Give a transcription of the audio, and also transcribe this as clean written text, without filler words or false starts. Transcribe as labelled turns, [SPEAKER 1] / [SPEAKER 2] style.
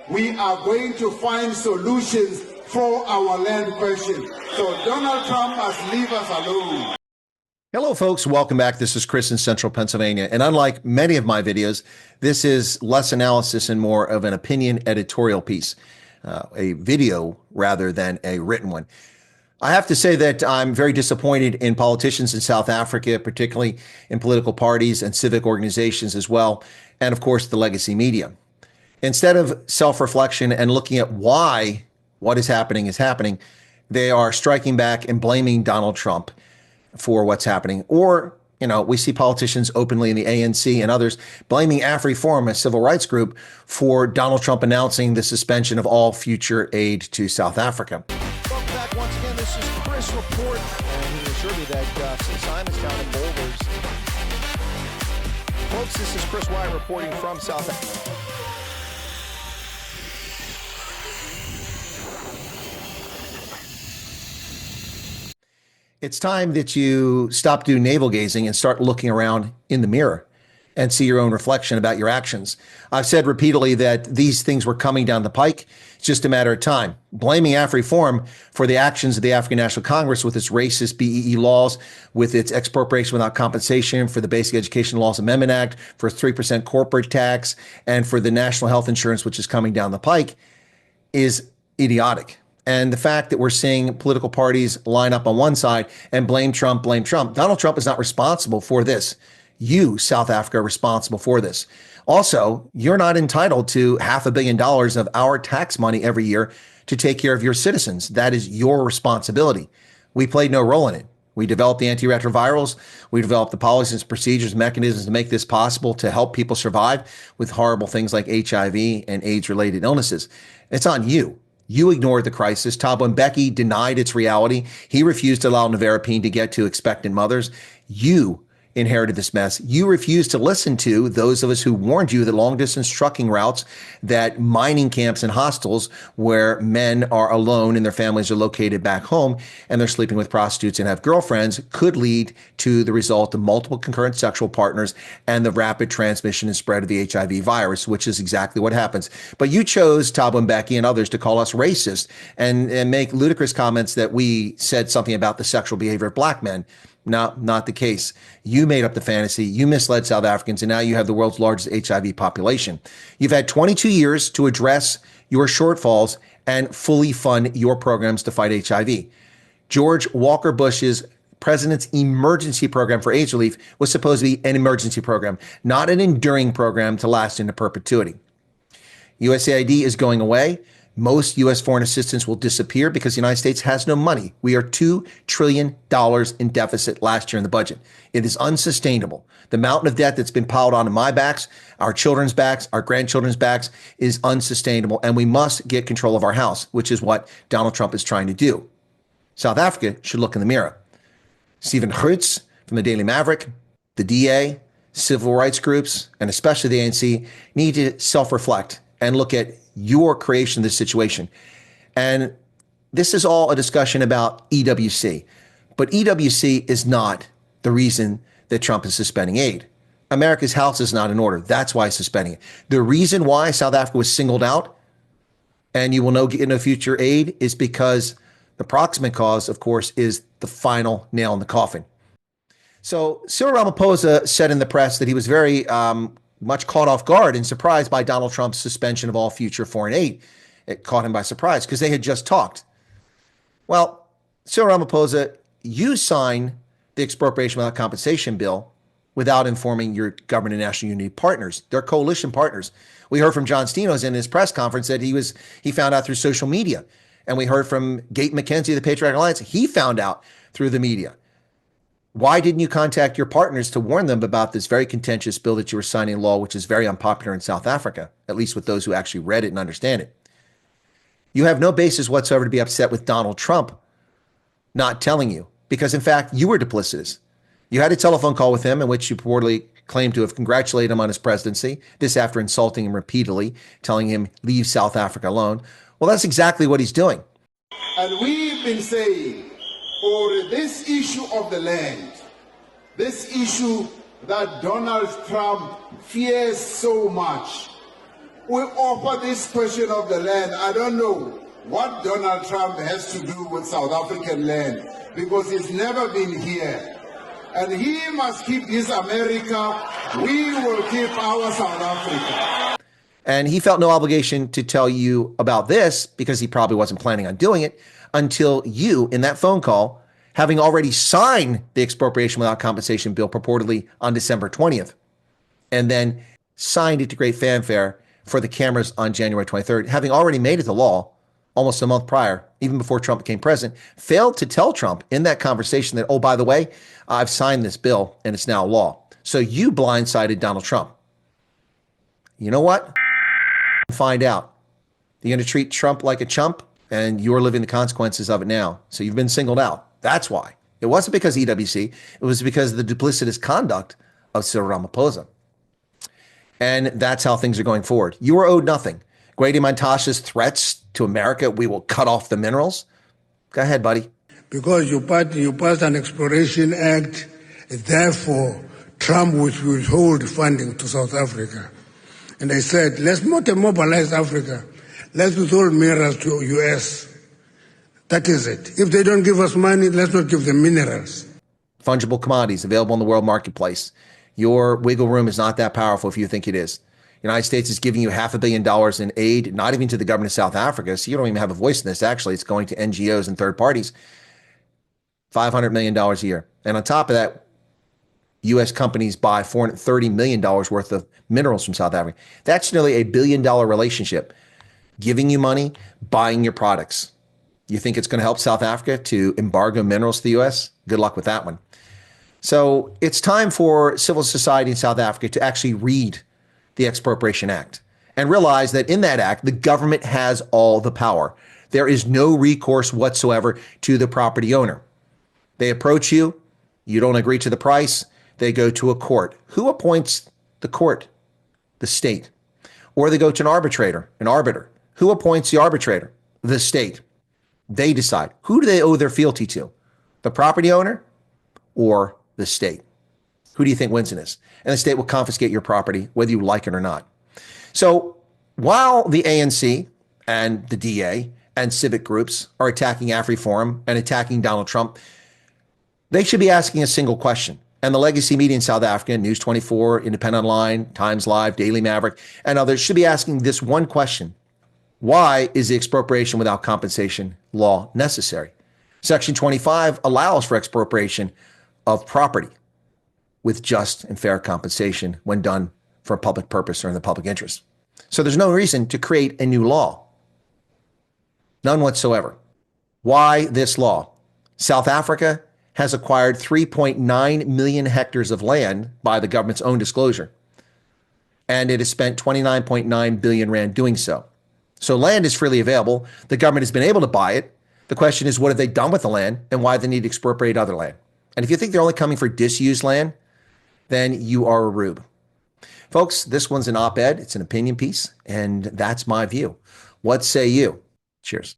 [SPEAKER 1] we are going to find solutions for our land question. So Donald Trump must leave us alone.
[SPEAKER 2] Hello, folks. Welcome back. This is Chris in Central Pennsylvania. And unlike many of my videos, this is less analysis and more of an opinion editorial piece, a video rather than a written one. I have to say that I'm very disappointed in politicians in South Africa, particularly in political parties and civic organizations as well, and of course, the legacy media. Instead of self-reflection and looking at why what is happening, they are striking back and blaming Donald Trump for what's happening. Or, we see politicians openly in the ANC and others blaming AfriForum, a civil rights group, for Donald Trump announcing the suspension of all future aid to South Africa.
[SPEAKER 3] Welcome back once again. This is Chris Report, and he assured me that since I'm down in Boulders, folks, this is Chris Wyatt reporting from South Africa.
[SPEAKER 2] It's time that you stop doing navel gazing and start looking around in the mirror and see your own reflection about your actions. I've said repeatedly that these things were coming down the pike. It's just a matter of time. Blaming AfriForum for the actions of the African National Congress with its racist BEE laws, with its expropriation without compensation, for the Basic Education Laws Amendment Act, for 3% corporate tax, and for the national health insurance, which is coming down the pike, is idiotic. And the fact that we're seeing political parties line up on one side and blame Trump. Donald Trump is not responsible for this. You, South Africa, are responsible for this. Also, you're not entitled to $500 million of our tax money every year to take care of your citizens. That is your responsibility. We played no role in it. We developed the antiretrovirals. We developed the policies, procedures, mechanisms to make this possible to help people survive with horrible things like HIV and AIDS-related illnesses. It's on you. You ignored the crisis. Thabo Mbeki denied its reality. He refused to allow nevirapine to get to expectant mothers. You inherited this mess. You refused to listen to those of us who warned you that long-distance trucking routes, that mining camps and hostels where men are alone and their families are located back home and they're sleeping with prostitutes and have girlfriends could lead to the result of multiple concurrent sexual partners and the rapid transmission and spread of the HIV virus, which is exactly what happens. But you chose, Thabo Mbeki and others, to call us racist and make ludicrous comments that we said something about the sexual behavior of black men. No, not the case. You made up the fantasy. You misled South Africans, and now you have the world's largest HIV population. You've had 22 years to address your shortfalls and fully fund your programs to fight HIV. George Walker Bush's president's emergency program for AIDS relief was supposed to be an emergency program, not an enduring program to last into perpetuity. USAID is going away. Most U.S. foreign assistance will disappear because the United States has no money. We are $2 trillion in deficit last year in the budget. It is unsustainable. The mountain of debt that's been piled onto my backs, our children's backs, our grandchildren's backs is unsustainable, and we must get control of our house, which is what Donald Trump is trying to do. South Africa should look in the mirror. Stephen Groots from the Daily Maverick, the DA, civil rights groups, and especially the ANC need to self-reflect and look at your creation of this situation. And this is all a discussion about EWC. But EWC is not the reason that Trump is suspending aid. America's house is not in order. That's why he's suspending it. The reason why South Africa was singled out, and you will get no future aid, is because the proximate cause, of course, is the final nail in the coffin. So Cyril Ramaphosa said in the press that he was very much caught off guard and surprised by Donald Trump's suspension of all future foreign aid. It caught him by surprise because they had just talked. Well, Cyril Ramaphosa, you signed the expropriation without compensation bill without informing your government and national unity partners. They're coalition partners. We heard from John Stamos in his press conference that he found out through social media. And we heard from Gate McKenzie of the Patriotic Alliance. He found out through the media. Why didn't you contact your partners to warn them about this very contentious bill that you were signing into law, which is very unpopular in South Africa, at least with those who actually read it and understand it? You have no basis whatsoever to be upset with Donald Trump not telling you, because in fact, you were duplicitous. You had a telephone call with him in which you purportedly claimed to have congratulated him on his presidency, this after insulting him repeatedly, telling him, leave South Africa alone. Well, that's exactly what he's doing.
[SPEAKER 1] And we've been saying, for this issue of the land, this issue that Donald Trump fears so much, we offer this question of the land. I don't know what Donald Trump has to do with South African land, because he's never been here. And he must keep his America. We will keep our South Africa.
[SPEAKER 2] And he felt no obligation to tell you about this because he probably wasn't planning on doing it until you, in that phone call, having already signed the expropriation without compensation bill purportedly on December 20th, and then signed it to great fanfare for the cameras on January 23rd, having already made it the law almost a month prior, even before Trump became president, failed to tell Trump in that conversation that, oh, by the way, I've signed this bill and it's now law. So you blindsided Donald Trump. You know what? Find out. You're going to treat Trump like a chump, and you're living the consequences of it now. So you've been singled out. That's why. It wasn't because of EWC. It was because of the duplicitous conduct of Cyril Ramaphosa. And that's how things are going forward. You are owed nothing. Grady Montas's threats to America, we will cut off the minerals. Go ahead, buddy.
[SPEAKER 4] Because you passed an exploration act, therefore Trump would withhold funding to South Africa. And they said, let's not mobilize Africa. Let's withhold minerals to US. That is it. If they don't give us money, let's not give them minerals.
[SPEAKER 2] Fungible commodities available in the world marketplace. Your wiggle room is not that powerful if you think it is. The United States is giving you $500 million in aid, not even to the government of South Africa. So you don't even have a voice in this. Actually, it's going to NGOs and third parties. $500 million a year. And on top of that, U.S. companies buy $430 million worth of minerals from South Africa. That's nearly $1 billion relationship. Giving you money, buying your products. You think it's going to help South Africa to embargo minerals to the U.S.? Good luck with that one. So it's time for civil society in South Africa to actually read the Expropriation Act and realize that in that act, the government has all the power. There is no recourse whatsoever to the property owner. They approach you, you don't agree to the price, they go to a court. Who appoints the court? The state. Or they go to an arbiter. Who appoints the arbitrator? The state. They decide. Who do they owe their fealty to? The property owner or the state? Who do you think wins in this? And the state will confiscate your property, whether you like it or not. So while the ANC and the DA and civic groups are attacking AfriForum and attacking Donald Trump, they should be asking a single question. And the legacy media in South Africa, News 24, Independent Online, Times Live, Daily Maverick, and others should be asking this one question. Why is the expropriation without compensation law necessary? Section 25 allows for expropriation of property with just and fair compensation when done for a public purpose or in the public interest. So there's no reason to create a new law. None whatsoever. Why this law? South Africa has acquired 3.9 million hectares of land by the government's own disclosure. And it has spent 29.9 billion rand doing so. So land is freely available. The government has been able to buy it. The question is, what have they done with the land and why they need to expropriate other land? And if you think they're only coming for disused land, then you are a rube. Folks, this one's an op-ed. It's an opinion piece. And that's my view. What say you? Cheers.